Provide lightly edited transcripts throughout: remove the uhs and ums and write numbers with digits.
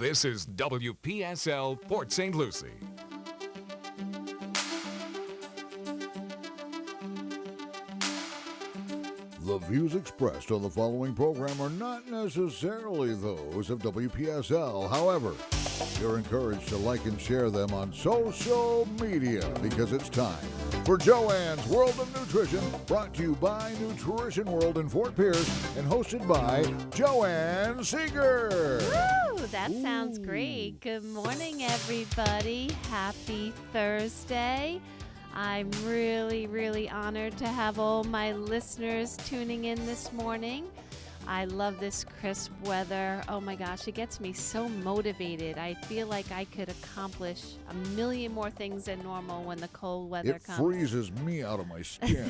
This is WPSL Port St. Lucie. The views expressed on the following program are not necessarily those of WPSL. However, you're encouraged to like and share them on social media because it's time for Joanne's World of Nutrition, brought to you by Nutrition World in Fort Pierce and hosted by Joanne Seeger. Woo, that sounds great. Good morning, everybody. Happy Thursday. I'm really honored to have all my listeners tuning in this morning. I love this crisp weather. Oh my gosh, it gets me so motivated. I feel like I could accomplish a million more things than normal when the cold weather comes. It freezes me out of my skin.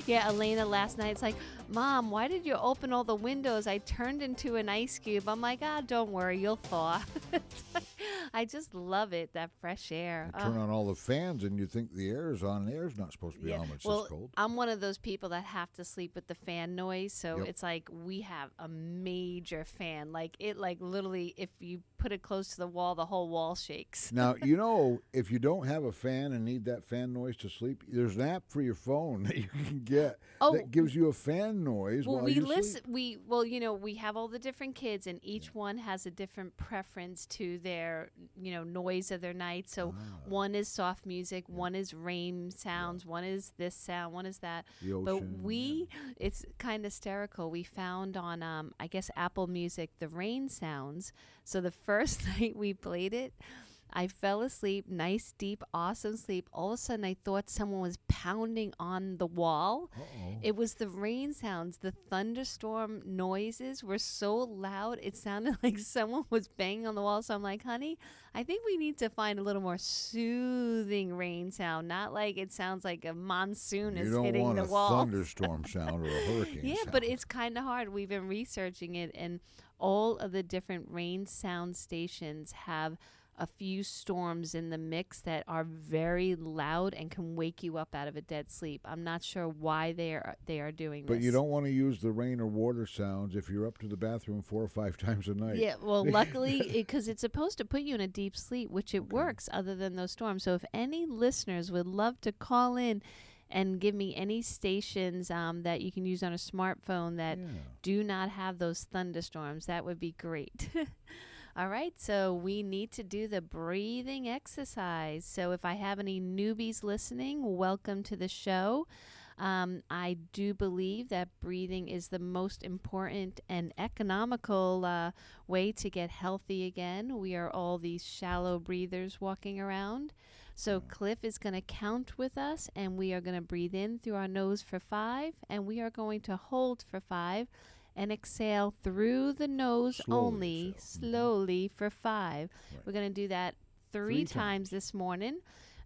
Yeah, Elena last night, it's like, Mom, why did you open all the windows? I turned into an ice cube. I'm like, don't worry, you'll thaw. I just love it, that fresh air. You turn on all the fans and you think the air is on. The air's not supposed to be on when it's this cold. I'm one of those people that have to sleep with the fan noise, so it's like we have a major fan. Like literally, if you put it close to the wall, the whole wall shakes. Now, if you don't have a fan and need that fan noise to sleep, there's an app for your phone that you can get that gives you a fan noise while you sleep. We have all the different kids, and each one has a different preference to their, noise of their night. So one is soft music, one is rain sounds, one is this sound, one is that. The ocean, it's kind of hysterical. We found on, I guess, Apple Music, the rain sounds. So the first night we played it, I fell asleep, nice, deep, awesome sleep. All of a sudden, I thought someone was pounding on the wall. Uh-oh. It was the rain sounds. The thunderstorm noises were so loud, it sounded like someone was banging on the wall. So I'm like, honey, I think we need to find a little more soothing rain sound, not like it sounds like a monsoon is hitting the wall. You don't want a thunderstorm sound or a hurricane sound. But it's kind of hard. We've been researching it, and all of the different rain sound stations have a few storms in the mix that are very loud and can wake you up out of a dead sleep. I'm not sure why they are doing this. But you don't want to use the rain or water sounds if you're up to the bathroom 4 or 5 times a night. Yeah, well, luckily, because it's supposed to put you in a deep sleep, which it works other than those storms. So if any listeners would love to call in and give me any stations that you can use on a smartphone that do not have those thunderstorms, that would be great. All right, so we need to do the breathing exercise. So if I have any newbies listening, welcome to the show. I do believe that breathing is the most important and economical way to get healthy again. We are all these shallow breathers walking around. So Cliff is going to count with us, and we are going to breathe in through our nose for 5, and we are going to hold for 5. And exhale through the nose slowly for 5. Right. We're going to do that 3 times this morning.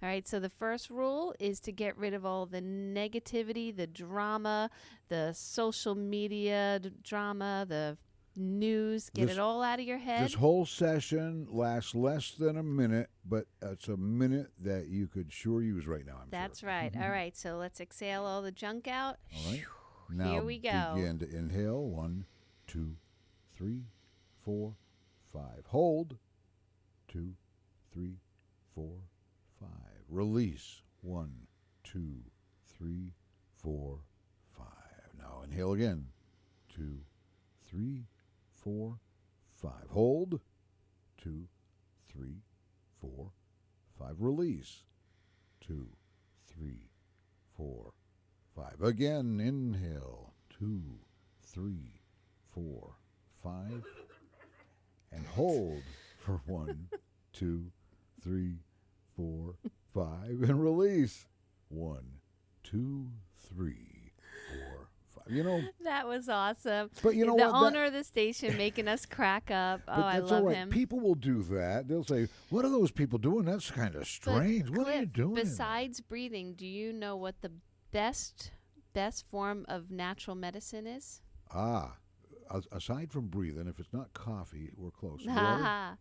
All right, so the first rule is to get rid of all the negativity, the drama, the social media drama, the news. Get it all out of your head. This whole session lasts less than a minute, but it's a minute that you could sure use right now, That's right. All right, so let's exhale all the junk out. All right. Now here we go. Begin to inhale. 1, 2, 3, 4, 5. Hold. 2, 3, 4, 5. Release. 1, 2, 3, 4, 5. Now inhale again. 2, 3, 4, 5. Hold. 2, 3, 4, 5. Release. 2, 3, 4, 5. Again, inhale. 2, 3, 4, 5. And hold for 1, 2, 3, 4, 5. And release. 1, 2, 3, 4, 5. That was awesome. But you know the what? owner of the station making us crack up. Oh, I love him. People will do that. They'll say, "What are those people doing? That's kind of strange. What are you doing?" Besides breathing, do you know what the best form of natural medicine is? Aside from breathing, if it's not coffee, we're close.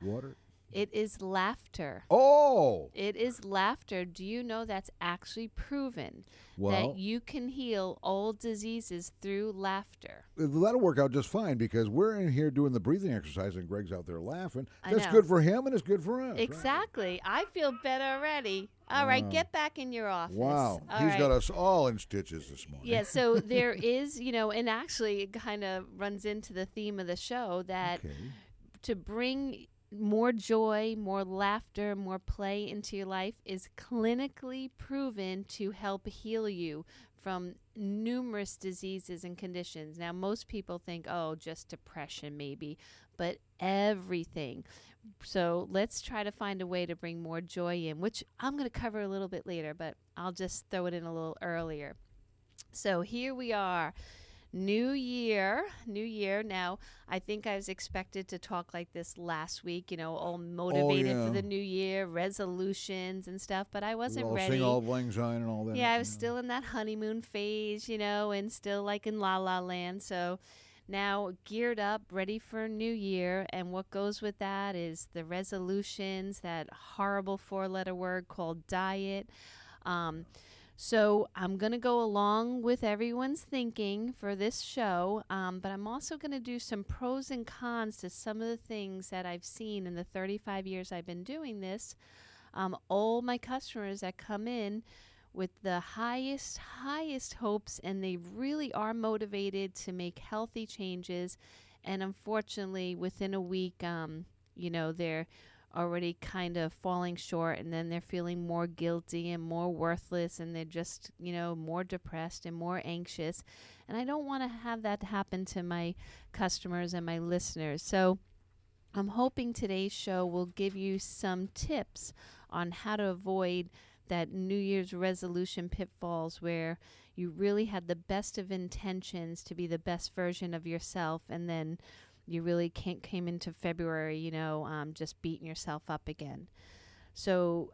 Water? It is laughter. Oh, It is laughter. Do you know that's actually proven that well, you can heal all diseases through laughter? that'll work out just fine because we're in here doing the breathing exercise and Greg's out there laughing. I That's know. good for him and it's good for us. right? Exactly. I feel better already. All right, Wow. get back in your office. Wow. All He's right. got us all in stitches this morning. Yeah, so there is, and actually it kind of runs into the theme of the show that Okay. to bring more joy, more laughter, more play into your life is clinically proven to help heal you from numerous diseases and conditions. Now, most people think, oh, just depression maybe, but everything. So let's try to find a way to bring more joy in, which I'm going to cover a little bit later, but I'll just throw it in a little earlier. So here we are. New year. Now, I think I was expected to talk like this last week, all motivated for yeah. the new year, resolutions and stuff, but I wasn't We'll ready. sing Auld Lang Syne and all that. Yeah, I was still in that honeymoon phase, and still like in La La Land. So now geared up, ready for a new year. And what goes with that is the resolutions, that horrible 4-letter word called diet. So I'm going to go along with everyone's thinking for this show, but I'm also going to do some pros and cons to some of the things that I've seen in the 35 years I've been doing this. All my customers that come in with the highest hopes, and they really are motivated to make healthy changes. And unfortunately, within a week, they're already kind of falling short, and then they're feeling more guilty and more worthless, and they're just, more depressed and more anxious. And I don't want to have that happen to my customers and my listeners. So I'm hoping today's show will give you some tips on how to avoid that New Year's resolution pitfalls where you really had the best of intentions to be the best version of yourself, and then you really came into February, just beating yourself up again. So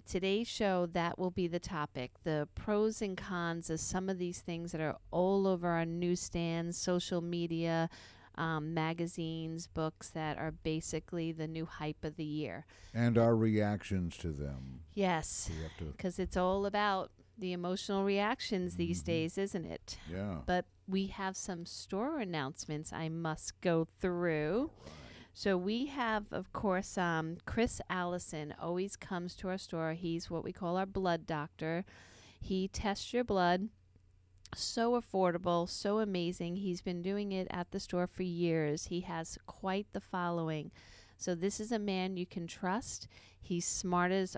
today's show, that will be the topic, the pros and cons of some of these things that are all over our newsstands, social media, magazines, books that are basically the new hype of the year. And our reactions to them. Yes, We have to, because it's all about the emotional reactions these days, isn't it? yeah. But we have some store announcements I must go through. So we have, of course, Chris Allison always comes to our store. He's what we call our blood doctor. He tests your blood. So affordable, so amazing. He's been doing it at the store for years. He has quite the following. So this is a man you can trust. He's smart as,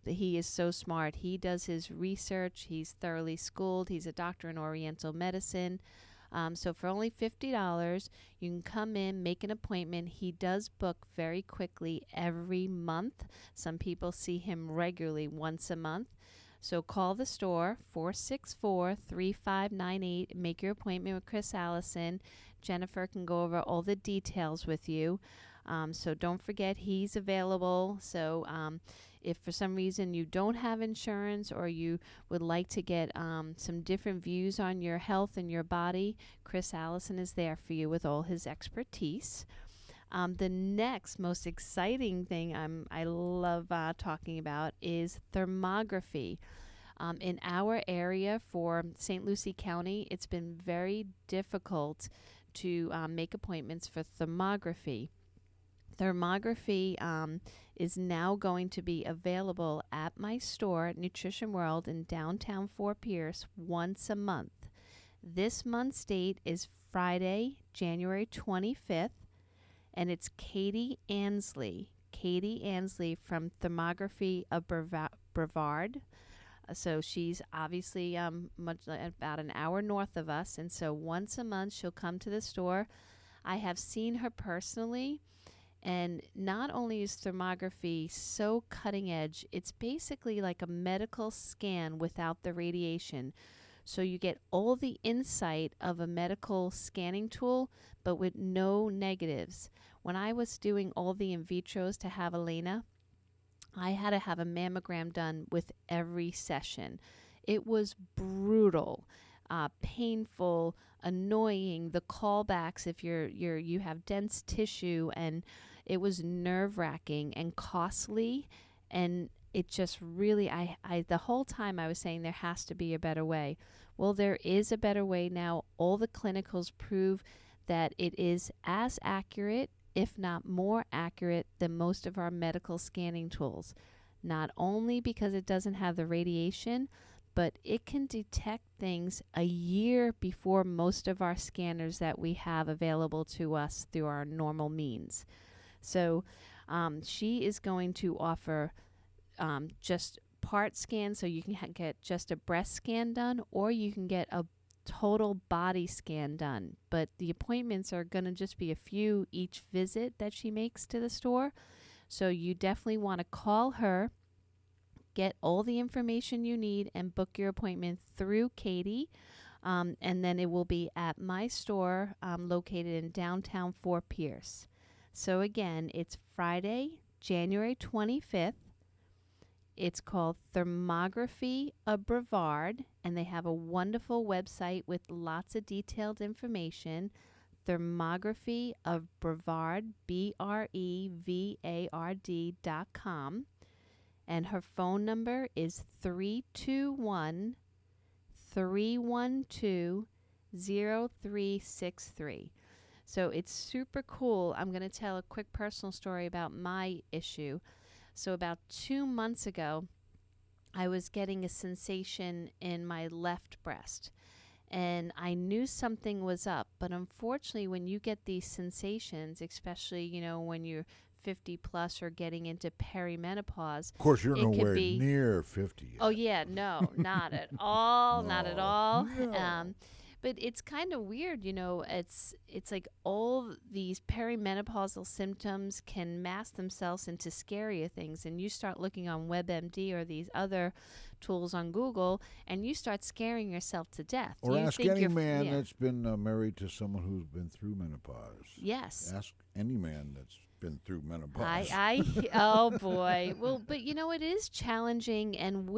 he is so smart. He does his research. He's thoroughly schooled. He's a doctor in Oriental medicine. So for only $50, you can come in, make an appointment. He does book very quickly every month. Some people see him regularly once a month. So call the store, 464-3598. Make your appointment with Chris Allison. Jennifer can go over all the details with you. So don't forget he's available. So if for some reason you don't have insurance or you would like to get some different views on your health and your body, Chris Allison is there for you with all his expertise. The next most exciting thing I love talking about is thermography. In our area for St. Lucie County, it's been very difficult to make appointments for thermography. Thermography is now going to be available at my store at Nutrition World in downtown Fort Pierce once a month. This month's date is Friday, January 25th, and it's Katie Ansley. Katie Ansley from Thermography of Brevard. So she's obviously about an hour north of us, and so once a month she'll come to the store. I have seen her personally, and not only is thermography so cutting edge, it's basically like a medical scan without the radiation. So you get all the insight of a medical scanning tool, but with no negatives. When I was doing all the in vitros to have Elena, I had to have a mammogram done with every session. It was brutal, painful, annoying. The callbacks if you have dense tissue, and It was nerve-wracking and costly, and it just really, the whole time I was saying there has to be a better way. Well, there is a better way now. All the clinicals prove that it is as accurate, if not more accurate, than most of our medical scanning tools. Not only because it doesn't have the radiation, but it can detect things a year before most of our scanners that we have available to us through our normal means. So she is going to offer just part scan, so you can get just a breast scan done, or you can get a total body scan done. But the appointments are going to just be a few each visit that she makes to the store. So you definitely want to call her, get all the information you need, and book your appointment through Katie. And then it will be at my store located in downtown Fort Pierce. So again, it's Friday, January 25th. It's called Thermography of Brevard, and they have a wonderful website with lots of detailed information. Thermography of Brevard, BREVARD.com. And her phone number is 321-312-0363. So it's super cool. I'm going to tell a quick personal story about my issue. So about 2 months ago, I was getting a sensation in my left breast, and I knew something was up. But unfortunately, when you get these sensations, especially, when you're 50 plus or getting into perimenopause. Of course, you're it could nowhere be, near 50 yet. Oh, yeah, no, not at all, not at all. No. But it's kind of weird, it's like all these perimenopausal symptoms can mask themselves into scarier things. And you start looking on WebMD or these other tools on Google, and you start scaring yourself to death. Or You ask think any you're man that's been married to someone who's been through menopause. Yes. Ask any man that's been through menopause. Oh boy. Well, but it is challenging, and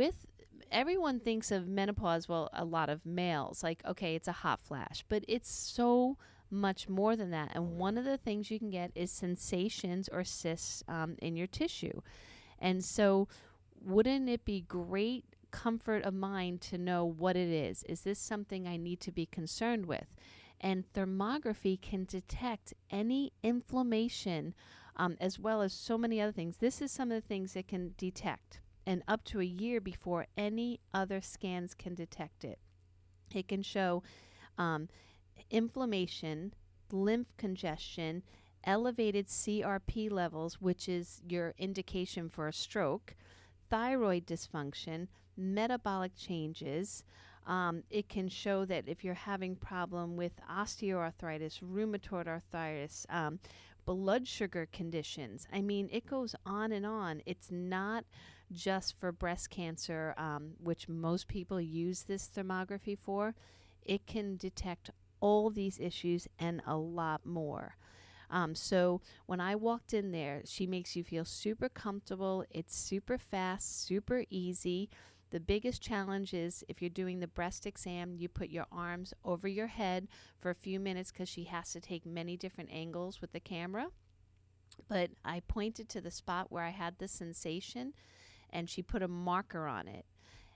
everyone thinks of menopause, well, a lot of males, like, okay, it's a hot flash, but it's so much more than that. And one of the things you can get is sensations or cysts in your tissue. And so wouldn't it be great comfort of mind to know what it is? Is this something I need to be concerned with? And thermography can detect any inflammation as well as so many other things. This is some of the things it can detect, and up to a year before any other scans can detect it. It can show inflammation, lymph congestion, elevated CRP levels, which is your indication for a stroke, thyroid dysfunction, metabolic changes. It can show that if you're having problem with osteoarthritis, rheumatoid arthritis, blood sugar conditions. I mean, it goes on and on. It's not just for breast cancer, which most people use this thermography for. It can detect all these issues and a lot more. So when I walked in there, she makes you feel super comfortable. It's super fast, super easy. The biggest challenge is if you're doing the breast exam, you put your arms over your head for a few minutes because she has to take many different angles with the camera. But I pointed to the spot where I had the sensation, and she put a marker on it.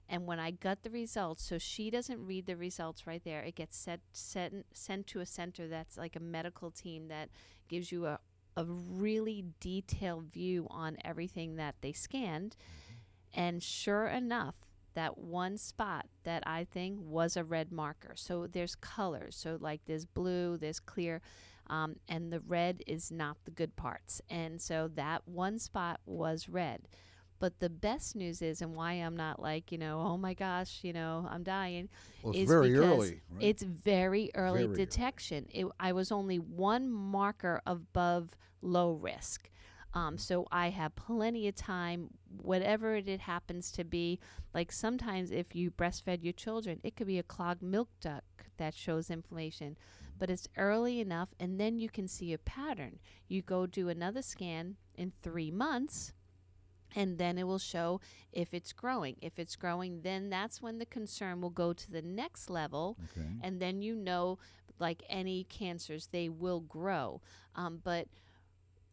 And when I got the results, so she doesn't read the results right there. It gets sent to a center that's like a medical team that gives you a really detailed view on everything that they scanned. And sure enough, that one spot that I think was a red marker. So there's colors. So like there's blue, there's clear, and the red is not the good parts. And so that one spot was red. But the best news is, and why I'm not like, oh my gosh, I'm dying, Well, it's is very because early, right? it's very early Very detection. I was only one marker above low risk. So I have plenty of time, whatever it happens to be. Like sometimes if you breastfed your children, it could be a clogged milk duct that shows inflammation. But it's early enough, and then you can see a pattern. You go do another scan in 3 months, and then it will show if it's growing. If it's growing, then that's when the concern will go to the next level. Okay. And then like any cancers, they will grow. But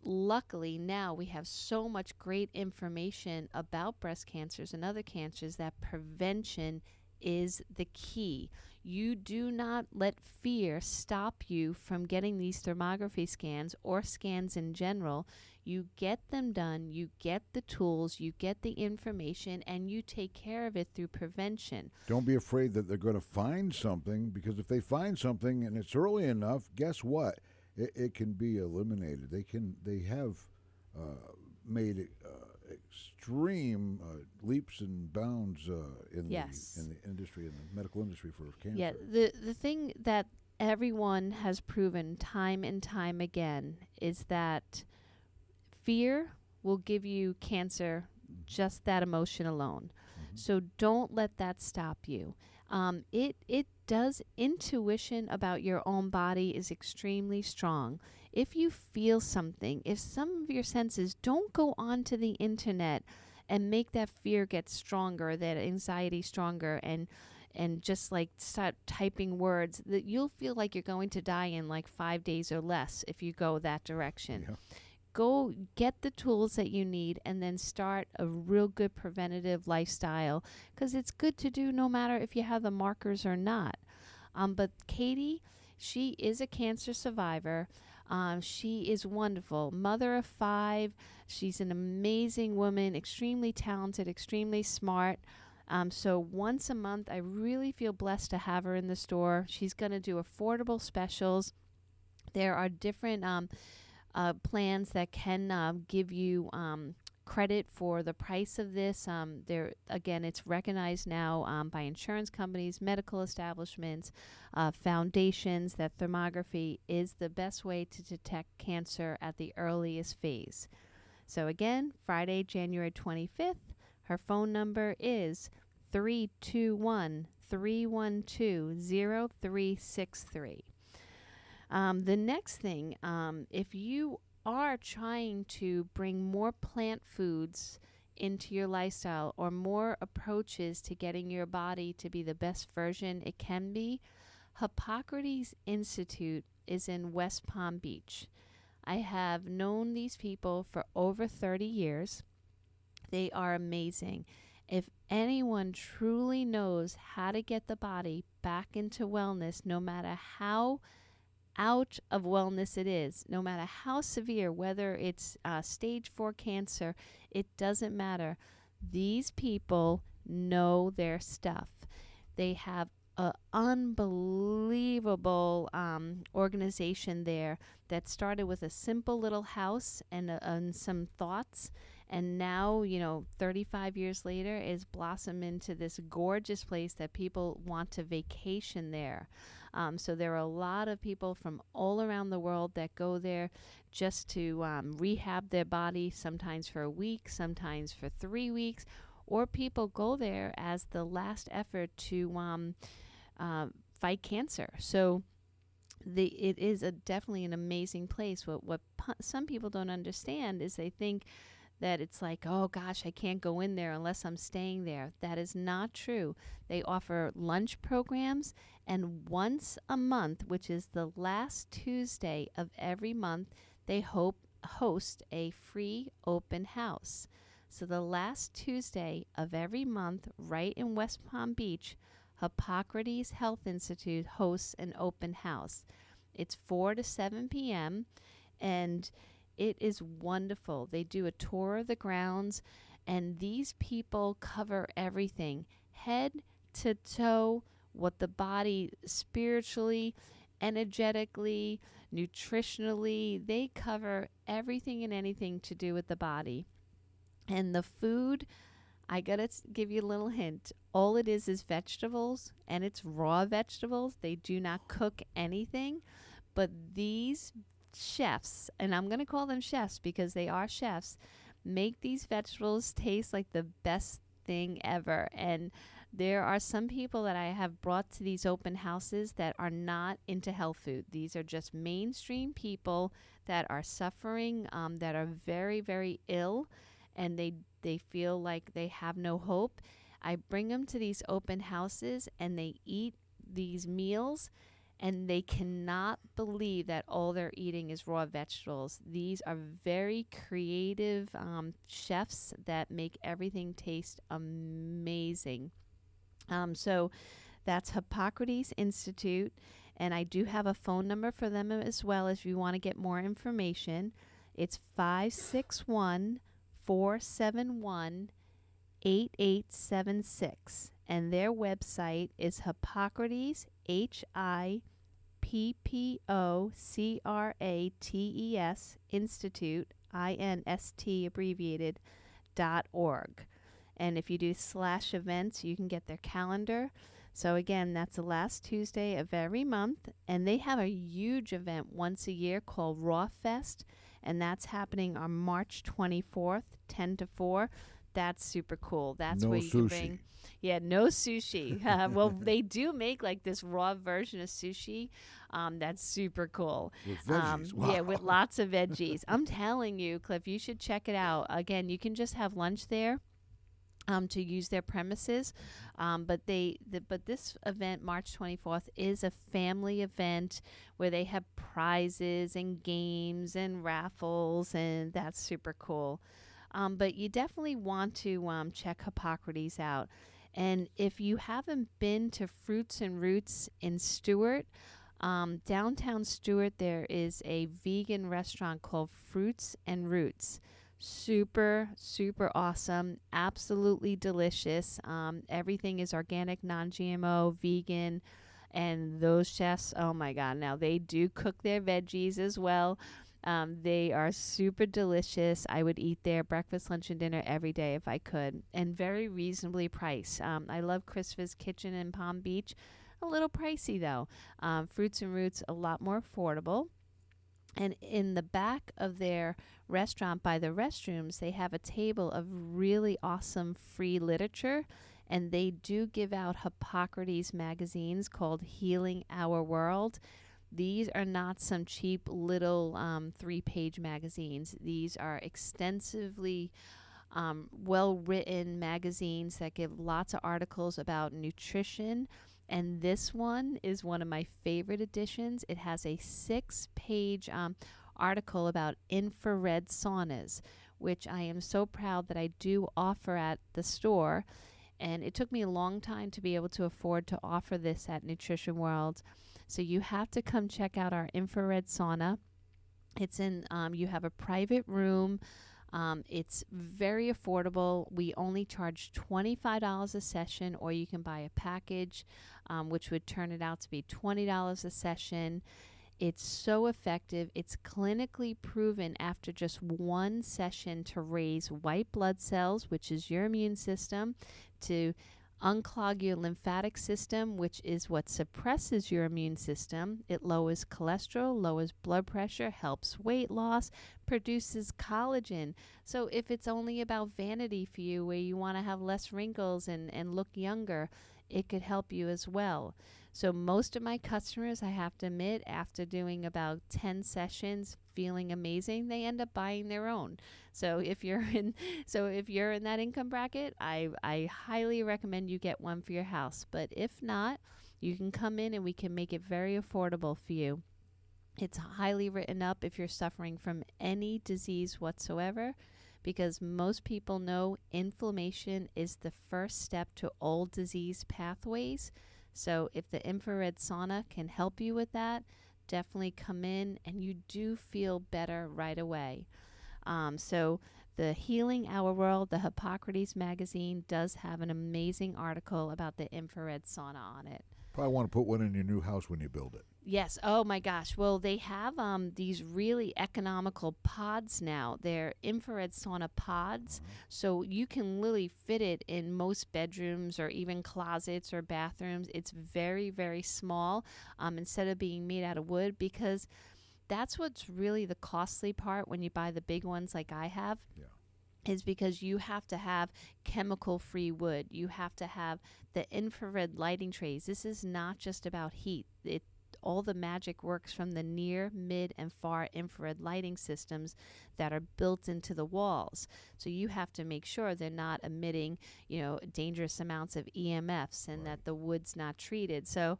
luckily now we have so much great information about breast cancers and other cancers that prevention is the key. You do not let fear stop you from getting these thermography scans or scans in general. You get them done, you get the tools, you get the information, and you take care of it through prevention. Don't be afraid that they're going to find something, because if they find something and it's early enough, guess what? It can be eliminated. They have made extreme leaps and bounds in Yes. the industry, in the medical industry for cancer. Yeah, the thing that everyone has proven time and time again is that fear will give you cancer, just that emotion alone. So don't let that stop you. It does, intuition about your own body is extremely strong. If you feel something, if some of your senses, don't go onto the internet and make that fear get stronger, that anxiety stronger, and just like start typing words that you'll feel like you're going to die in like 5 days or less if you go that direction. Yeah. Go get the tools that you need and then start a real good preventative lifestyle, because it's good to do no matter if you have the markers or not. But Katie, she is a cancer survivor. She is wonderful. Mother of 5. She's an amazing woman, extremely talented, extremely smart. So once a month, I really feel blessed to have her in the store. She's going to do affordable specials. There are different plans that can give you credit for the price of this. Again, it's recognized now by insurance companies, medical establishments, foundations, that thermography is the best way to detect cancer at the earliest phase. So again, Friday, January 25th, her phone number is 321-312-0363. The next thing, if you are trying to bring more plant foods into your lifestyle or more approaches to getting your body to be the best version it can be, Hippocrates Institute is in West Palm Beach. I have known these people for over 30 years. They are amazing. If anyone truly knows how to get the body back into wellness, no matter how out of wellness it is, no matter how severe, whether it's stage 4 cancer, it doesn't matter. These people know their stuff. They have an unbelievable organization there that started with a simple little house and some thoughts, and now, 35 years later, is blossomed into this gorgeous place that people want to vacation there. So there are a lot of people from all around the world that go there just to rehab their body, sometimes for a week, sometimes for 3 weeks, or people go there as the last effort to fight cancer. So it is definitely an amazing place. What some people don't understand is they think that it's like, oh gosh, I can't go in there unless I'm staying there. That is not true. They offer lunch programs, and once a month, which is the last Tuesday of every month, they host a free open house. So the last Tuesday of every month, right in West Palm Beach, Hippocrates Health Institute hosts an open house. It's 4 to 7 p.m., and it is wonderful. They do a tour of the grounds, and these people cover everything, head to toe, what the body spiritually, energetically, nutritionally, they cover everything and anything to do with the body. And the food, I gotta give you a little hint. All it is vegetables, and it's raw vegetables. They do not cook anything, but these chefs, and I'm going to call them chefs because they are chefs, make these vegetables taste like the best thing ever. And there are some people that I have brought to these open houses that are not into health food. These are just mainstream people that are suffering, that are very, very ill, and they feel like they have no hope. I bring them to these open houses, and they eat these meals, and they cannot believe that all they're eating is raw vegetables. These are very creative chefs that make everything taste amazing. So that's Hippocrates Institute, and I do have a phone number for them as well if you want to get more information. It's 561 471 8876, and their website is Hippocrates, HIPPOCRATES Institute, INST abbreviated, .org. And if you do /events, you can get their calendar. So again, that's the last Tuesday of every month. And they have a huge event once a year called Raw Fest. And that's happening on March 24th, 10 to 4. That's super cool. That's No where you sushi. can bring. Yeah, no sushi. Well, they do make like this raw version of sushi. That's super cool. With veggies. Wow. Yeah, with lots of veggies. I'm telling you, Cliff, you should check it out. Again, you can just have lunch there. To use their premises, but this event, March 24th, is a family event where they have prizes and games and raffles, and that's super cool. But you definitely want to check Hippocrates out. And if you haven't been to Fruits and Roots in Stewart, downtown Stewart, there is a vegan restaurant called Fruits and Roots. Super, super awesome. Absolutely delicious. Everything is organic, non-GMO, vegan. And those chefs, oh my God, now they do cook their veggies as well. They are super delicious. I would eat their breakfast, lunch, and dinner every day if I could, and very reasonably priced. I love Christopher's Kitchen in Palm Beach. A little pricey, though. Fruits and Roots, a lot more affordable. And in the back of their restaurant by the restrooms, they have a table of really awesome free literature. And they do give out Hippocrates magazines called Healing Our World. These are not some cheap little 3-page magazines. These are extensively well-written magazines that give lots of articles about nutrition. And this one is one of my favorite editions. It has a 6-page article about infrared saunas, which I am so proud that I do offer at the store. And it took me a long time to be able to afford to offer this at Nutrition World. So you have to come check out our infrared sauna. It's in, you have a private room. It's very affordable. We only charge $25 a session, or you can buy a package, which would turn it out to be $20 a session. It's so effective. It's clinically proven after just one session to raise white blood cells, which is your immune system, to unclog your lymphatic system, which is what suppresses your immune system. It lowers cholesterol, lowers blood pressure, helps weight loss, produces collagen. So if it's only about vanity for you, where you want to have less wrinkles and look younger, it could help you as well. So most of my customers, I have to admit, after doing about 10 sessions, feeling amazing, they end up buying their own. So if you're in that income bracket, I highly recommend you get one for your house. But if not, you can come in and we can make it very affordable for you. It's highly written up if you're suffering from any disease whatsoever, because most people know inflammation is the first step to all disease pathways. So if the infrared sauna can help you with that, definitely come in, and you do feel better right away. So the Healing Our World, the Hippocrates magazine, does have an amazing article about the infrared sauna on it. Probably want to put one in your new house when you build it. Yes. Oh, my gosh. Well, they have these really economical pods now. They're infrared sauna pods. So you can really fit it in most bedrooms or even closets or bathrooms. It's very, very small instead of being made out of wood, because that's what's really the costly part when you buy the big ones like I have. Yeah. Is because you have to have chemical-free wood. You have to have the infrared lighting trays. This is not just about heat. All the magic works from the near, mid, and far infrared lighting systems that are built into the walls. So you have to make sure they're not emitting, dangerous amounts of EMFs, and that the wood's not treated. So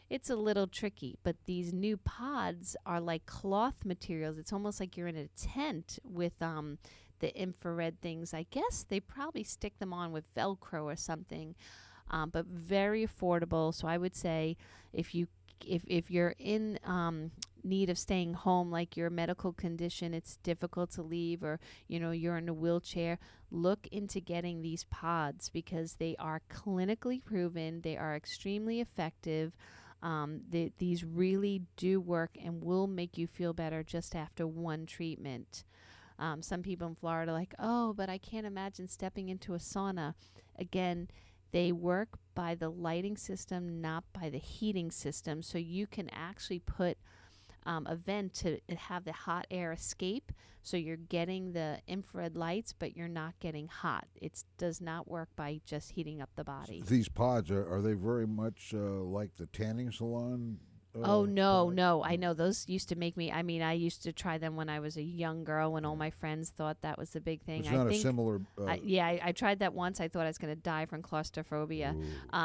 it's a little tricky. But these new pods are like cloth materials. It's almost like you're in a tent with the infrared things. I guess they probably stick them on with Velcro or something, but very affordable. So I would say if you're in need of staying home, like your medical condition, it's difficult to leave, or you're in a wheelchair, look into getting these pods because they are clinically proven. They are extremely effective. These really do work and will make you feel better just after one treatment. Some people in Florida are like, oh, but I can't imagine stepping into a sauna. Again, they work by the lighting system, not by the heating system. So you can actually put a vent to have the hot air escape. So you're getting the infrared lights, but you're not getting hot. It does not work by just heating up the body. These pods, are they very much like the tanning salon? Oh, no. I know those used to make me, I used to try them when I was a young girl when all my friends thought that was the big thing. It's not a similar... I tried that once. I thought I was going to die from claustrophobia.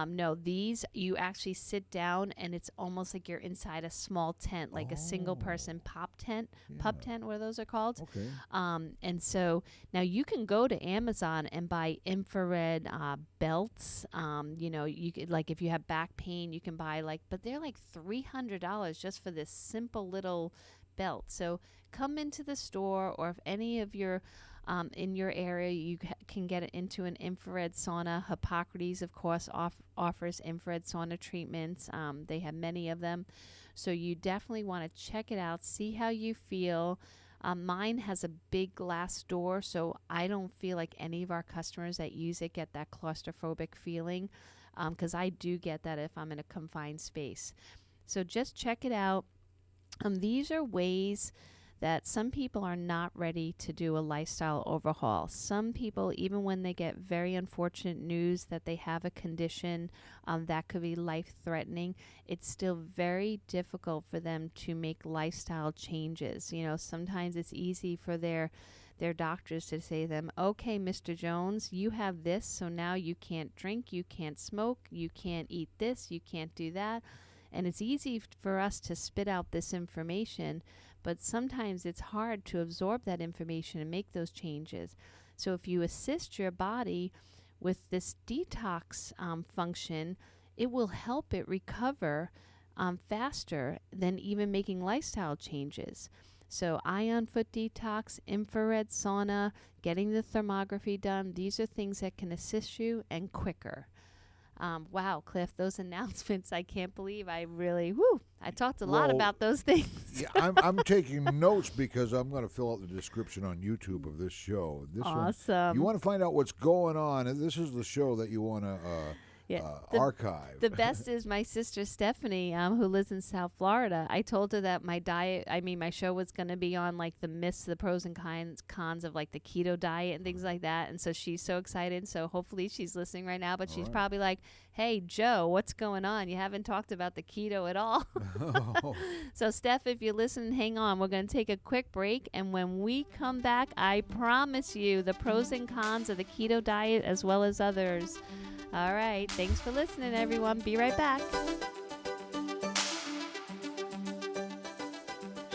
No, these, you actually sit down and it's almost like you're inside a small tent, like a single person pup tent, what those are called. Okay. And so now you can go to Amazon and buy infrared belts. You could, like, if you have back pain, you can buy but they're like $300 just for this simple little belt. So come into the store, or if any of your in your area you can get it into an infrared sauna. Hippocrates, of course, offers infrared sauna treatments. They have many of them, so you definitely want to check it out, see how you feel. Mine has a big glass door, so I don't feel like any of our customers that use it get that claustrophobic feeling, because I do get that if I'm in a confined space. So just check it out. These are ways that some people are not ready to do a lifestyle overhaul. Some people, even when they get very unfortunate news that they have a condition that could be life-threatening, it's still very difficult for them to make lifestyle changes. Sometimes it's easy for their doctors to say to them, okay, Mr. Jones, you have this, so now you can't drink, you can't smoke, you can't eat this, you can't do that. And it's easy for us to spit out this information, but sometimes it's hard to absorb that information and make those changes. So if you assist your body with this detox function, it will help it recover faster than even making lifestyle changes. So ion foot detox, infrared sauna, getting the thermography done, these are things that can assist you and quicker. Wow, Cliff, those announcements, I can't believe I talked a lot about those things. Yeah, I'm taking notes because I'm going to fill out the description on YouTube of this show. Awesome. You want to find out what's going on, and this is the show that you want to archive. The best is my sister Stephanie, who lives in South Florida. I told her that my show was going to be on like the myths, the pros and cons of like the keto diet and things like that. And so she's so excited. So hopefully she's listening right now, but she's probably like, hey, Joe, what's going on? You haven't talked about the keto at all. So Steph, if you're listening, hang on. We're going to take a quick break. And when we come back, I promise you the pros and cons of the keto diet as well as others. All right. Thanks for listening, everyone. Be right back.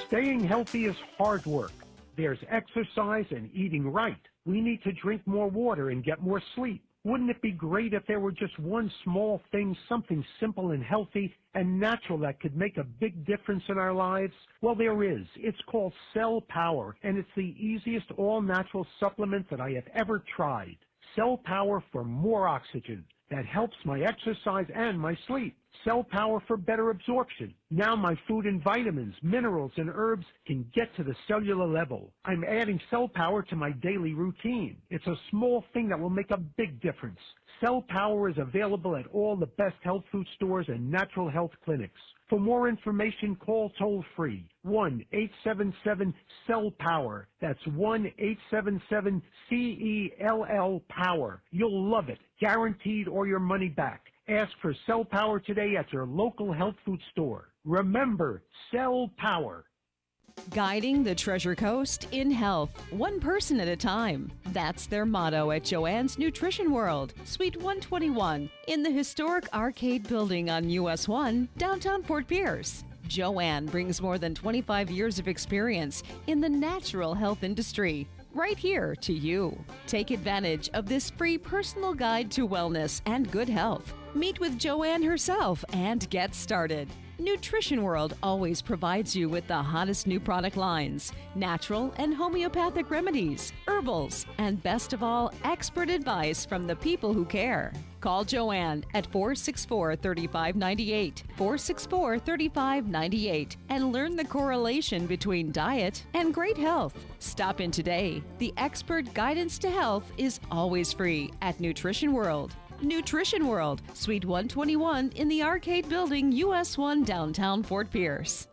Staying healthy is hard work. There's exercise and eating right. We need to drink more water and get more sleep. Wouldn't it be great if there were just one small thing, something simple and healthy and natural that could make a big difference in our lives? Well, there is. It's called Cell Power, and it's the easiest all-natural supplement that I have ever tried. Cell Power for more oxygen. That helps my exercise and my sleep. Cell Power for better absorption. Now my food and vitamins, minerals, and herbs can get to the cellular level. I'm adding Cell Power to my daily routine. It's a small thing that will make a big difference. Cell Power is available at all the best health food stores and natural health clinics. For more information, call toll-free 1-877-CELL-POWER. That's 1-877-CELL-POWER. You'll love it, guaranteed, or your money back. Ask for Cell Power today at your local health food store. Remember, Cell Power. Guiding the Treasure Coast in health, one person at a time. That's their motto at Joanne's Nutrition World, Suite 121, in the historic arcade building on US 1, downtown Fort Pierce. Joanne brings more than 25 years of experience in the natural health industry, right here to you. Take advantage of this free personal guide to wellness and good health. Meet with Joanne herself and get started. Nutrition World always provides you with the hottest new product lines, natural and homeopathic remedies, herbals, and best of all, expert advice from the people who care. Call Joanne at 464-3598, 464-3598, and learn the correlation between diet and great health. Stop in today. The expert guidance to health is always free at Nutrition World. Nutrition World, Suite 121 in the Arcade Building, US 1, downtown Fort Pierce.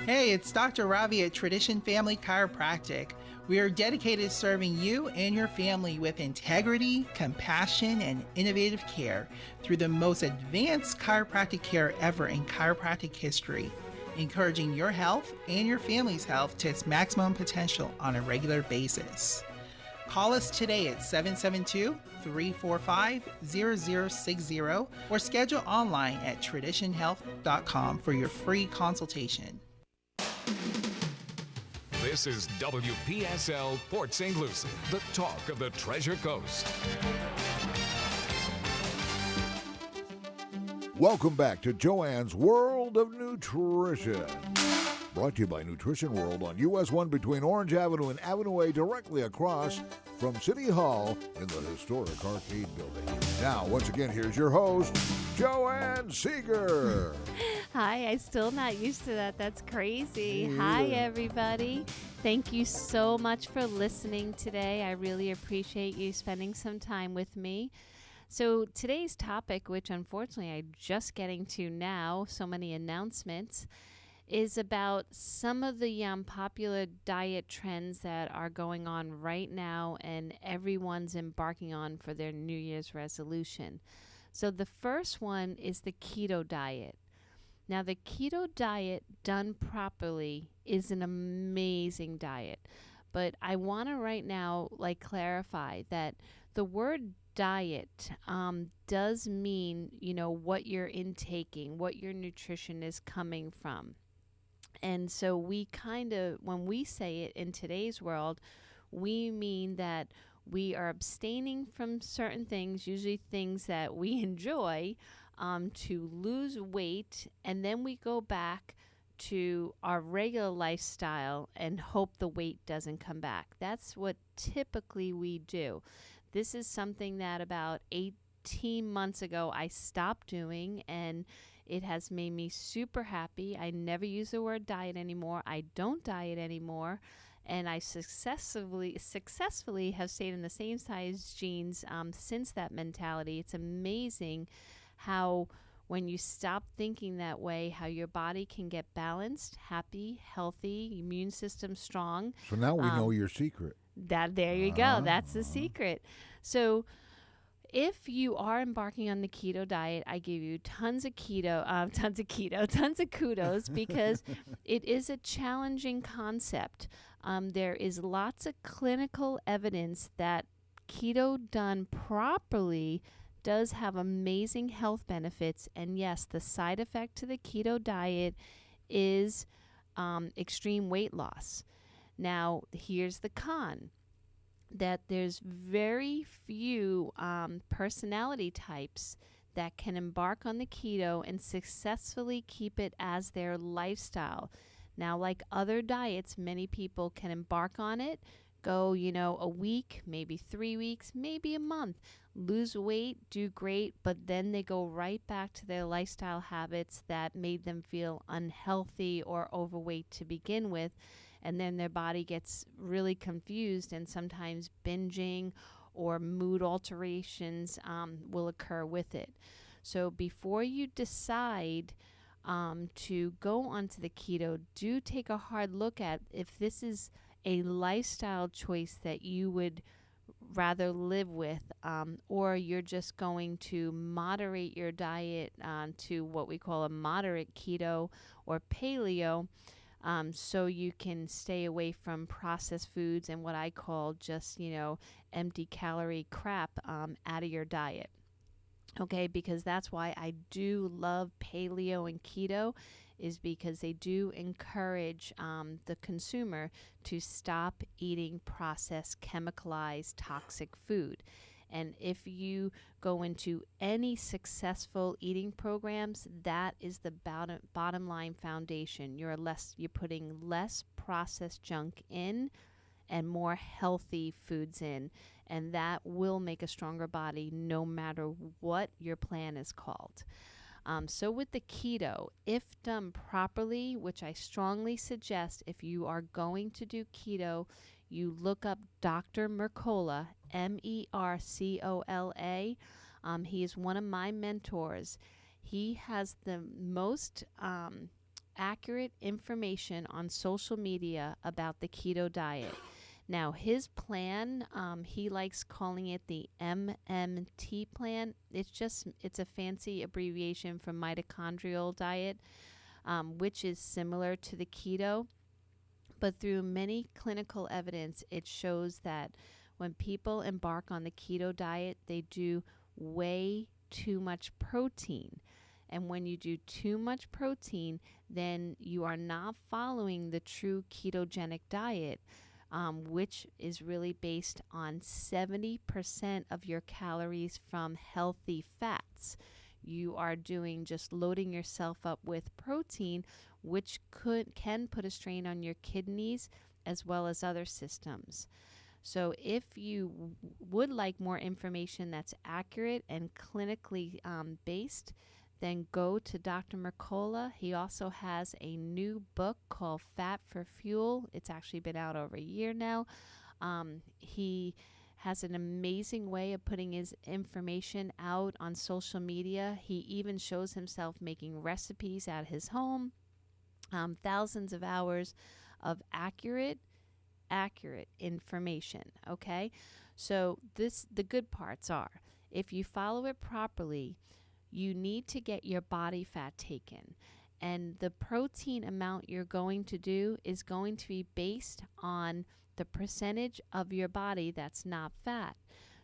Hey, it's Dr. Ravi at Tradition Family Chiropractic. We are dedicated to serving you and your family with integrity, compassion, and innovative care through the most advanced chiropractic care ever in chiropractic history, encouraging your health and your family's health to its maximum potential on a regular basis. Call us today at 772-345-0060 or schedule online at traditionhealth.com for your free consultation. This is WPSL Port St. Lucie, the talk of the Treasure Coast. Welcome back to Joanne's World of Nutrition. Brought to you by Nutrition World on US 1 between Orange Avenue and Avenue A, directly across from City Hall in the historic arcade building. Now, once again, here's your host, Joanne Seeger. Hi, I'm still not used to that. That's crazy. Hi, everybody. Thank you so much for listening today. I really appreciate you spending some time with me. So today's topic, which unfortunately I'm just getting to now, so many announcements, is about some of the popular diet trends that are going on right now and everyone's embarking on for their New Year's resolution. So the first one is the keto diet. Now, the keto diet done properly is an amazing diet, but I want to right now clarify that the word diet does mean, what you're intaking, what your nutrition is coming from. And so we when we say it in today's world, we mean that we are abstaining from certain things, usually things that we enjoy, to lose weight, and then we go back to our regular lifestyle and hope the weight doesn't come back. That's what typically we do. This is something that about 18 months ago I stopped doing, and it has made me super happy. I never use the word diet anymore. I don't diet anymore. And I successfully have stayed in the same size jeans since that mentality. It's amazing how when you stop thinking that way, how your body can get balanced, happy, healthy, immune system strong. So now we know your secret. There you go. That's the secret. So if you are embarking on the keto diet, I give you tons of kudos because it is a challenging concept. There is lots of clinical evidence that keto done properly does have amazing health benefits. And yes, the side effect to the keto diet is extreme weight loss. Now, here's the con. That there's very few personality types that can embark on the keto and successfully keep it as their lifestyle. Now, like other diets, many people can embark on it, go, a week, maybe 3 weeks, maybe a month, lose weight, do great, but then they go right back to their lifestyle habits that made them feel unhealthy or overweight to begin with. And then their body gets really confused, and sometimes binging or mood alterations will occur with it. So before you decide to go onto the keto, do take a hard look at if this is a lifestyle choice that you would rather live with, or you're just going to moderate your diet to what we call a moderate keto or paleo. so you can stay away from processed foods and what I call just, empty calorie crap out of your diet. Okay, because that's why I do love paleo and keto, is because they do encourage the consumer to stop eating processed, chemicalized, toxic food. And if you go into any successful eating programs, that is the bottom line foundation. You're putting less processed junk in and more healthy foods in, and that will make a stronger body no matter what your plan is called. So with the keto, if done properly, which I strongly suggest if you are going to do keto, you look up Dr. Mercola, Mercola. He is one of my mentors. He has the most accurate information on social media about the keto diet. Now, his plan, he likes calling it the MMT plan. It's a fancy abbreviation for mitochondrial diet, which is similar to the keto. But through many clinical evidence, it shows that when people embark on the keto diet, they do way too much protein. And when you do too much protein, then you are not following the true ketogenic diet, which is really based on 70% of your calories from healthy fats. You are just loading yourself up with protein, which can put a strain on your kidneys as well as other systems. So if you would like more information that's accurate and clinically based, then go to Dr. Mercola. He also has a new book called Fat for Fuel. It's actually been out over a year now. He has an amazing way of putting his information out on social media. He even shows himself making recipes at his home. Thousands of hours of accurate information. Okay, so the good parts are, if you follow it properly, you need to get your body fat taken, and the protein amount you're going to do is going to be based on the percentage of your body that's not fat.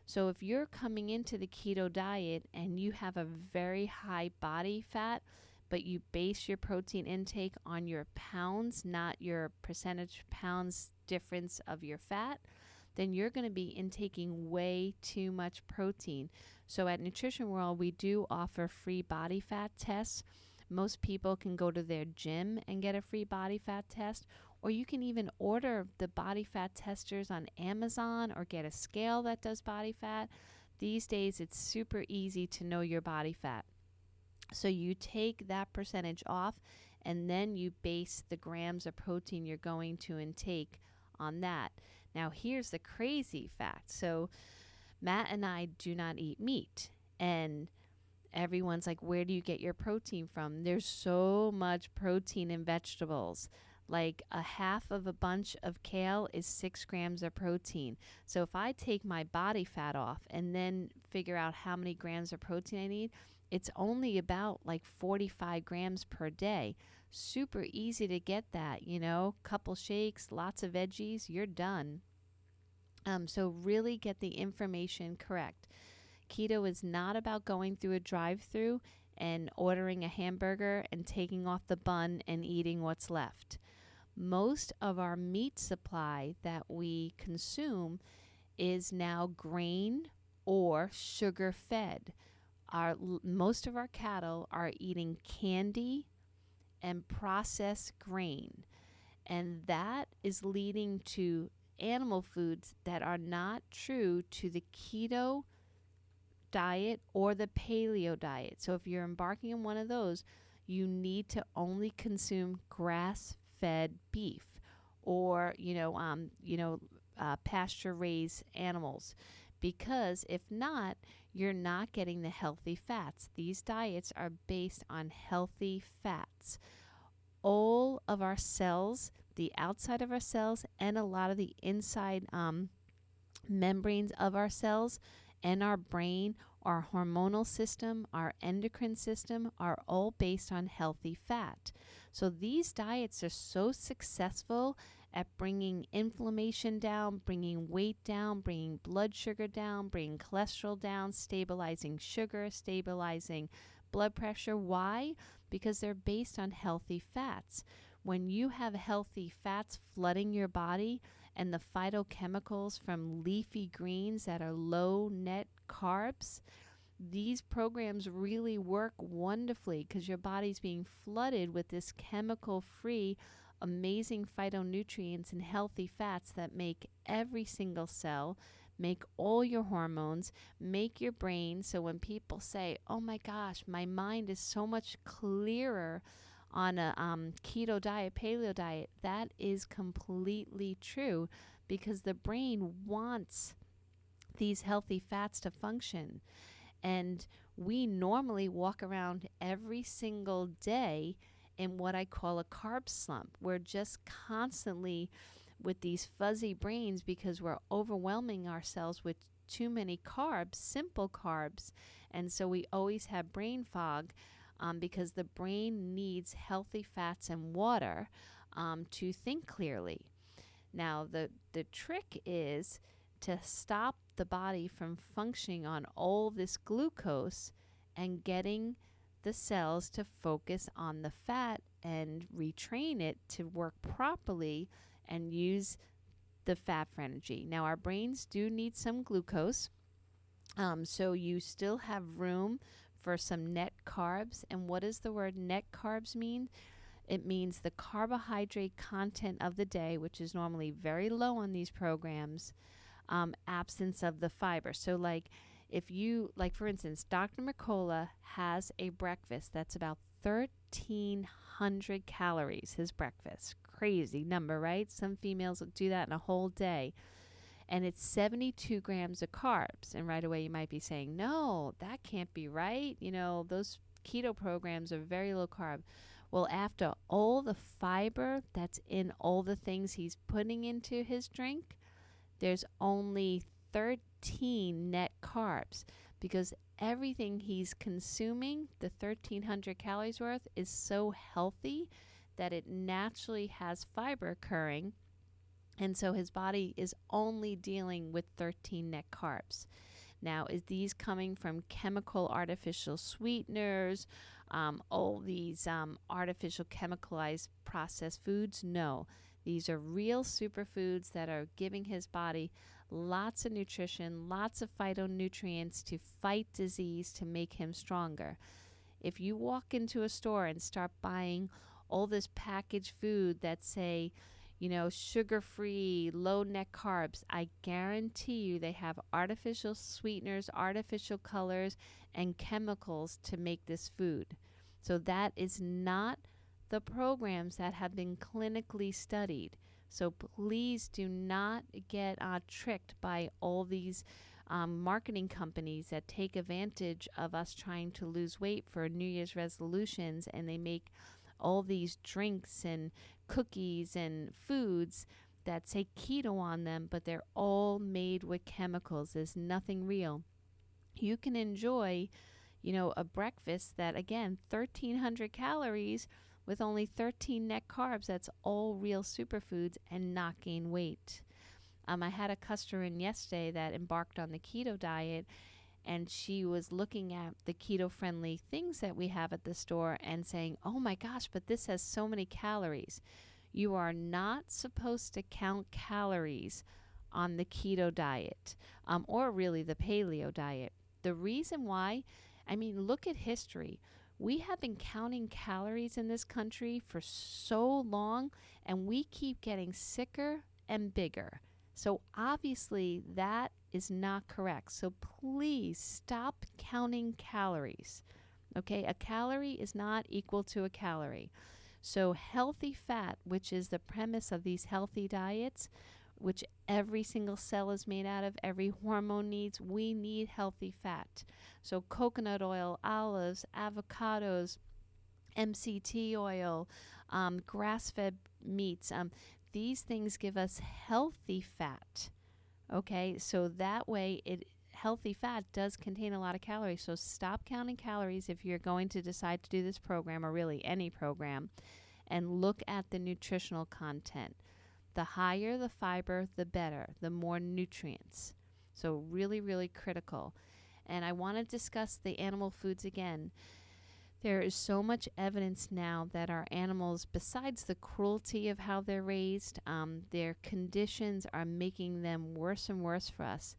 So if you're coming into the keto diet and you have a very high body fat, but you base your protein intake on your pounds, not your percentage pounds difference of your fat, then you're going to be intaking way too much protein. So at Nutrition World, we do offer free body fat tests. Most people can go to their gym and get a free body fat test, or you can even order the body fat testers on Amazon or get a scale that does body fat. These days, it's super easy to know your body fat. So you take that percentage off, and then you base the grams of protein you're going to intake on that. Now, here's the crazy fact. So Matt and I do not eat meat, and everyone's like, where do you get your protein from? There's so much protein in vegetables. Like a half of a bunch of kale is 6 grams of protein. So if I take my body fat off and then figure out how many grams of protein I need, it's only about like 45 grams per day. Super easy to get that, couple shakes, lots of veggies, you're done. So really get the information correct. Keto is not about going through a drive-through and ordering a hamburger and taking off the bun and eating what's left. Most of our meat supply that we consume is now grain or sugar-fed. Most of our cattle are eating candy and processed grain, and that is leading to animal foods that are not true to the keto diet or the paleo diet. So if you're embarking on one of those, you need to only consume grass-fed beef or pasture-raised animals, because if not, you're not getting the healthy fats. These diets are based on healthy fats. All of our cells, the outside of our cells, and a lot of the inside membranes of our cells, and our brain, our hormonal system, our endocrine system are all based on healthy fat. So these diets are so successful at bringing inflammation down, bringing weight down, bringing blood sugar down, bringing cholesterol down, stabilizing sugar, stabilizing blood pressure. Why? Because they're based on healthy fats. When you have healthy fats flooding your body and the phytochemicals from leafy greens that are low net carbs, these programs really work wonderfully because your body's being flooded with this chemical-free, amazing phytonutrients and healthy fats that make every single cell, make all your hormones, make your brain. So when people say, oh my gosh, my mind is so much clearer on a keto diet, paleo diet, that is completely true because the brain wants these healthy fats to function. And we normally walk around every single day in what I call a carb slump. We're just constantly with these fuzzy brains because we're overwhelming ourselves with too many carbs, simple carbs. And so we always have brain fog because the brain needs healthy fats and water to think clearly. Now, the trick is to stop the body from functioning on all this glucose and getting the cells to focus on the fat and retrain it to work properly and use the fat for energy. Now, our brains do need some glucose, so you still have room for some net carbs. And what does the word net carbs mean? It means the carbohydrate content of the day, which is normally very low on these programs, absence of the fiber. So like if you, like for instance, Dr. Mercola has a breakfast that's about 1,300 calories, his breakfast. Crazy number, right? Some females will do that in a whole day. And it's 72 grams of carbs. And right away you might be saying, no, that can't be right. You know, those keto programs are very low carb. Well, after all the fiber that's in all the things he's putting into his drink, there's only 13 net carbs because everything he's consuming, the 1,300 calories worth, is so healthy that it naturally has fiber occurring. And so his body is only dealing with 13 net carbs. Now, is these coming from chemical artificial sweeteners, all these artificial chemicalized processed foods? No. These are real superfoods that are giving his body lots of nutrition, lots of phytonutrients to fight disease, to make him stronger. If you walk into a store and start buying all this packaged food that say, you know, sugar-free, low net carbs, I guarantee you they have artificial sweeteners, artificial colors, and chemicals to make this food. So that is not the programs that have been clinically studied. So please do not get tricked by all these marketing companies that take advantage of us trying to lose weight for New Year's resolutions, and they make all these drinks and cookies and foods that say keto on them, but they're all made with chemicals. There's nothing real. You can enjoy, you know, a breakfast that, again, 1,300 calories with only 13 net carbs. That's all real superfoods, and not gain weight. I had a customer in yesterday that embarked on the keto diet, and she was looking at the keto-friendly things that we have at the store and saying, oh my gosh, but this has so many calories. You are not supposed to count calories on the keto diet, or really the paleo diet. The reason why, I mean, look at history. We have been counting calories in this country for so long, and we keep getting sicker and bigger. So obviously that is not correct. So please stop counting calories. Okay, a calorie is not equal to a calorie. So healthy fat, which is the premise of these healthy diets, which every single cell is made out of, every hormone needs, we need healthy fat. So coconut oil, olives, avocados, MCT oil, grass-fed meats, these things give us healthy fat. Okay, so that way it healthy fat does contain a lot of calories. So stop counting calories if you're going to decide to do this program, or really any program, and look at the nutritional content. The higher the fiber, the better, the more nutrients. So really, really critical. And I want to discuss the animal foods again. There is so much evidence now that our animals, besides the cruelty of how they're raised, their conditions are making them worse and worse for us.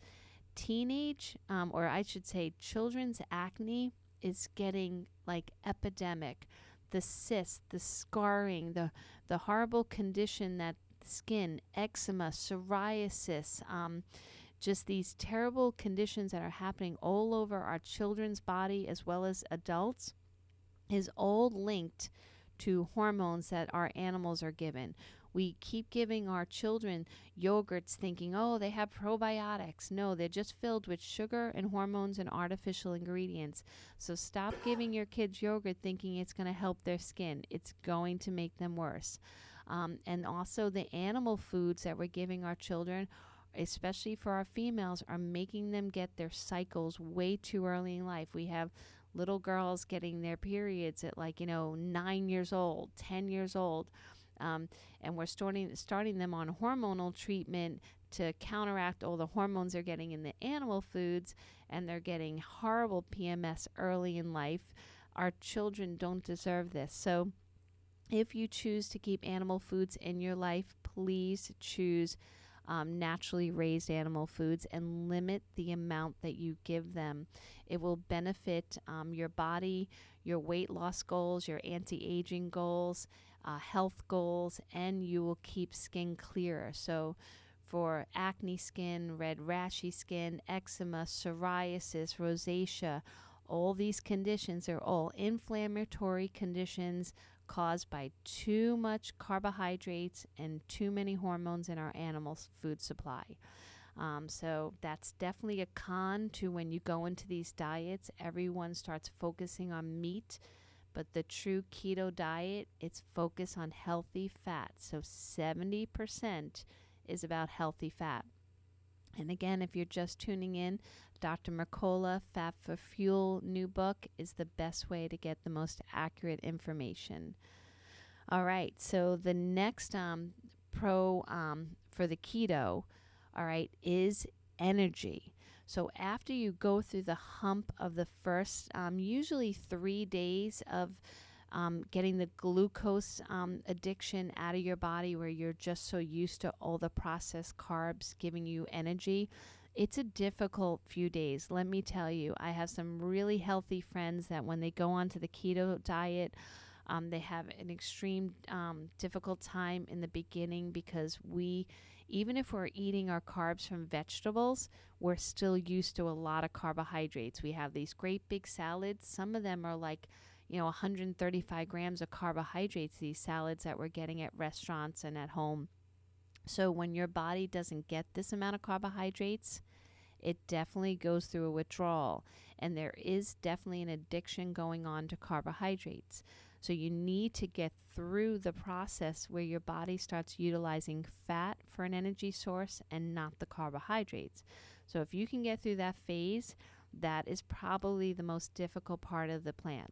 Teenage, or I should say children's acne is getting like epidemic. The cysts, the scarring, the horrible condition that skin, eczema, psoriasis, just these terrible conditions that are happening all over our children's body as well as adults, is all linked to hormones that our animals are given. We keep giving our children yogurts thinking, oh, they have probiotics. No, they're just filled with sugar and hormones and artificial ingredients. So stop giving your kids yogurt thinking it's going to help their skin. It's going to make them worse. And also the animal foods that we're giving our children, especially for our females, are making them get their cycles way too early in life. We have little girls getting their periods at 9 years old, 10 years old. And we're starting them on hormonal treatment to counteract all the hormones they're getting in the animal foods, and they're getting horrible PMS early in life. Our children don't deserve this. So if you choose to keep animal foods in your life, please choose naturally raised animal foods and limit the amount that you give them. It will benefit your body, your weight loss goals, your anti-aging goals, health goals, and you will keep skin clearer. So for acne skin, red rashy skin, eczema, psoriasis, rosacea, all these conditions are all inflammatory conditions caused by too much carbohydrates and too many hormones in our animal food supply. So that's definitely a con to when you go into these diets. Everyone starts focusing on meat, but the true keto diet, it's focused on healthy fat. So 70% is about healthy fat. And again, if you're just tuning in, Dr. Mercola, Fat for Fuel new book is the best way to get the most accurate information. All right, so the next pro for the keto, all right, is energy. So after you go through the hump of the first, usually 3 days of getting the glucose addiction out of your body, where you're just so used to all the processed carbs giving you energy, it's a difficult few days. Let me tell you, I have some really healthy friends that when they go onto the keto diet, they have an extreme difficult time in the beginning, because even if we're eating our carbs from vegetables, we're still used to a lot of carbohydrates. We have these great big salads. Some of them are 135 grams of carbohydrates, these salads that we're getting at restaurants and at home. So when your body doesn't get this amount of carbohydrates, it definitely goes through a withdrawal. And there is definitely an addiction going on to carbohydrates. So you need to get through the process where your body starts utilizing fat for an energy source and not the carbohydrates. So if you can get through that phase, that is probably the most difficult part of the plan.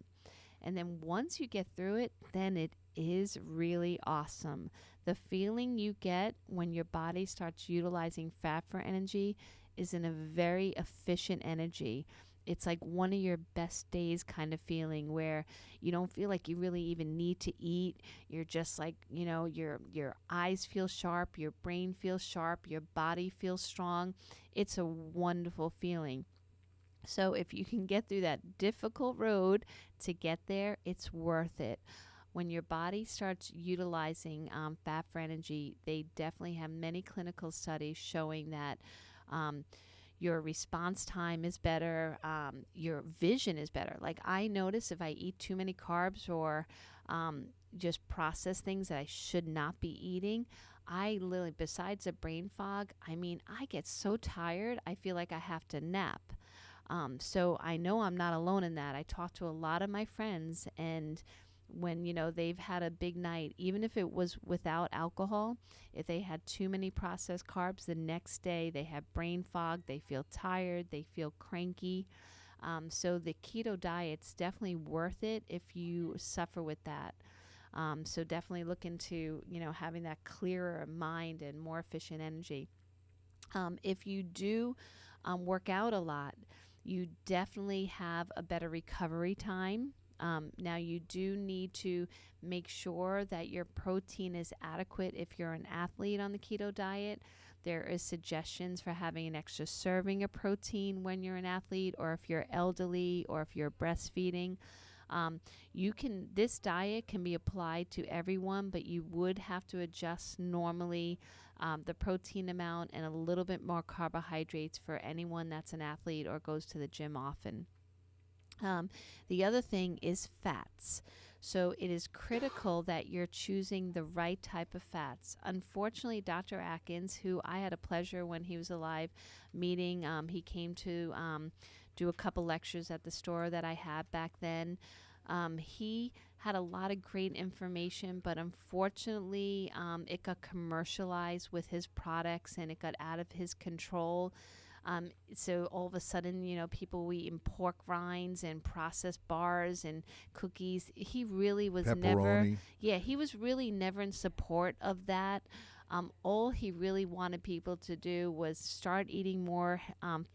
And then once you get through it, then it is really awesome. The feeling you get when your body starts utilizing fat for energy is in a very efficient energy. It's like one of your best days kind of feeling, where you don't feel like you really even need to eat. You're just like, your eyes feel sharp, your brain feels sharp, your body feels strong. It's a wonderful feeling. So if you can get through that difficult road to get there, it's worth it. When your body starts utilizing fat for energy, they definitely have many clinical studies showing that your response time is better, your vision is better. Like I notice if I eat too many carbs or just process things that I should not be eating, I literally, besides the brain fog, I get so tired, I feel like I have to nap. So I know I'm not alone in that. I talk to a lot of my friends, and when, they've had a big night, even if it was without alcohol, if they had too many processed carbs, the next day they have brain fog, they feel tired, they feel cranky. So the keto diet's definitely worth it if you suffer with that. So definitely look into, having that clearer mind and more efficient energy. If you do work out a lot, you definitely have a better recovery time. Now, you do need to make sure that your protein is adequate if you're an athlete on the keto diet. There is suggestions for having an extra serving of protein when you're an athlete, or if you're elderly, or if you're breastfeeding. This diet can be applied to everyone, but you would have to adjust normally the protein amount and a little bit more carbohydrates for anyone that's an athlete or goes to the gym often. The other thing is fats. So it is critical that you're choosing the right type of fats. Unfortunately, Dr. Atkins, who I had a pleasure when he was alive meeting, he came to do a couple lectures at the store that I had back then. He had a lot of great information, but unfortunately, it got commercialized with his products and it got out of his control. So all of a sudden, people were eating pork rinds and processed bars and cookies. He really was Pepperoni. he was really never in support of that. All he really wanted people to do was start eating more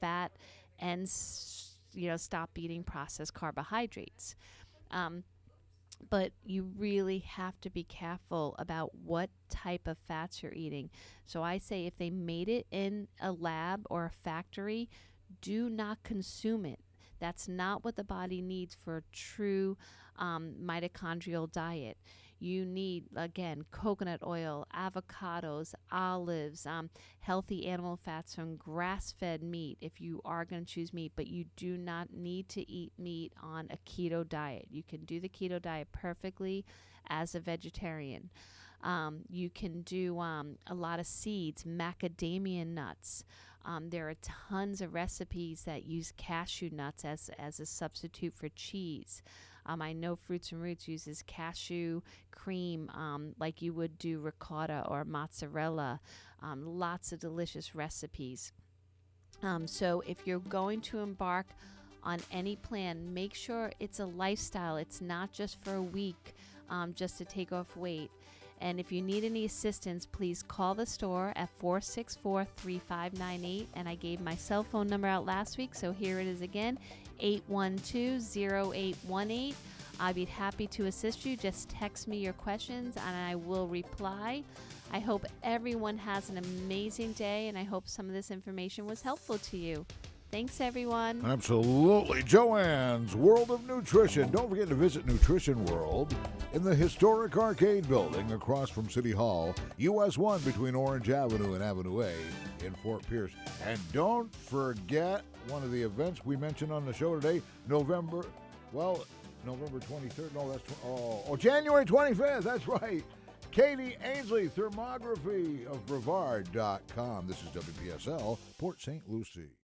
fat and, stop eating processed carbohydrates. But you really have to be careful about what type of fats you're eating. So I say if they made it in a lab or a factory, do not consume it. That's not what the body needs for a true mitochondrial diet. You need, again, coconut oil, avocados, olives, healthy animal fats from grass-fed meat if you are going to choose meat, but you do not need to eat meat on a keto diet. You can do the keto diet perfectly as a vegetarian. You can do a lot of seeds, macadamia nuts. There are tons of recipes that use cashew nuts as a substitute for cheese. I know Fruits and Roots uses cashew cream like you would do ricotta or mozzarella. Lots of delicious recipes. So if you're going to embark on any plan, make sure it's a lifestyle. It's not just for a week just to take off weight. And if you need any assistance, please call the store at 464-3598. And I gave my cell phone number out last week, so here it is again, 812-0818. I'd be happy to assist you. Just text me your questions and I will reply. I hope everyone has an amazing day, and I hope some of this information was helpful to you. Thanks, everyone. Absolutely. Joanne's World of Nutrition. Don't forget to visit Nutrition World in the historic Arcade Building across from City Hall, US 1 between Orange Avenue and Avenue A in Fort Pierce. And don't forget one of the events we mentioned on the show today, November 23rd. No, that's January 25th. That's right. Katie Ainsley, Thermography of Brevard.com. This is WPSL, Port St. Lucie.